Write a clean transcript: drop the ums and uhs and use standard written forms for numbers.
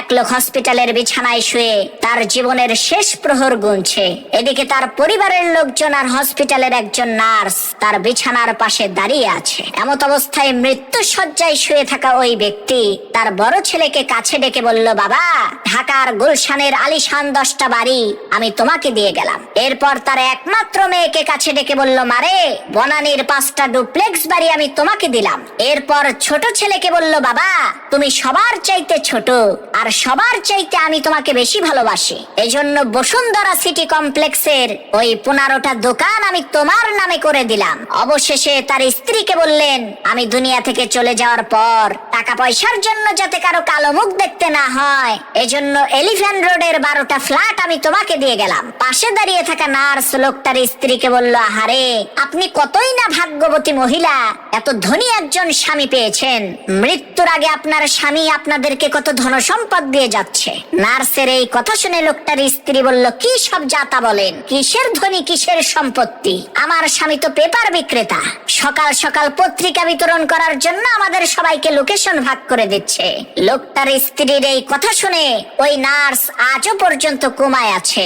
এক লোক হসপিটালের বিছানায় শুয়ে তার জীবনের শেষ প্রহর গুনছে। এদিকে তার পরিবারের লোকজন আর হসপিটালের একজন নার্স তার বিছানার পাশে দাঁড়িয়ে আছে। এমত অবস্থায় মৃত্যু শয্যায় শুয়ে থাকা ওই ব্যক্তি তার বড় ছেলেকে কাছে ডেকে বলল, বাবা, ঢাকার গুলশানের আলিশান 10টা বাড়ি আমি তোমাকে দিয়ে গেলাম। এরপর তার একমাত্র মেয়েকে কাছে ডেকে বলল, মারে, বনানীর 5টা ডুপ্লেক্স বাড়ি আমি তোমাকে দিলাম। এরপর ছোট ছেলেকে বলল, বাবা, তুমি সবার চাইতে ছোট আর সবার চাইতে আমি তোমাকে বেশি ভালোবাসি, এজন্য বসুন্ধরা সিটি কমপ্লেক্সের ওই 15টা দোকান আমি তোমার নামে করে দিলাম। অবশেষে তার স্ত্রীকে বললেন, আমি দুনিয়া থেকে চলে যাওয়ার পর টাকা পয়সার জন্য যাতে কারো কালো মুখ দেখতে না হয়, এজন্য এলিফ্যান্ট রোডের 12টা ফ্ল্যাট আমি তোমাকে দিয়ে গেলাম। পাশে দাঁড়িয়ে থাকা নার্স লোকটার স্ত্রীকে বলল, আহারে, আপনি কতই না ভাগ্যবতী মহিলা, এত ধনী একজন স্বামী পেয়েছেন। মৃত্যুর আগে আপনার স্বামী আপনাদেরকে কত ধনসম্পদ দিয়ে যাচ্ছে। নার্সের এই কথা শুনে লোকটার স্ত্রী বলল, কি সব যাতা বলেন, কিসের ধনী, কিসের সম্পত্তি? আমার স্বামী তো পেপার বিক্রেতা, সকাল সকাল পত্রিকা বিতরণ করার জন্য আমাদের সবাইকে লোকেশন ভাগ করে দিচ্ছে। লোকটার স্ত্রীর এই কথা শুনে ওই নার্স আজও পর্যন্ত কোমায় আছে।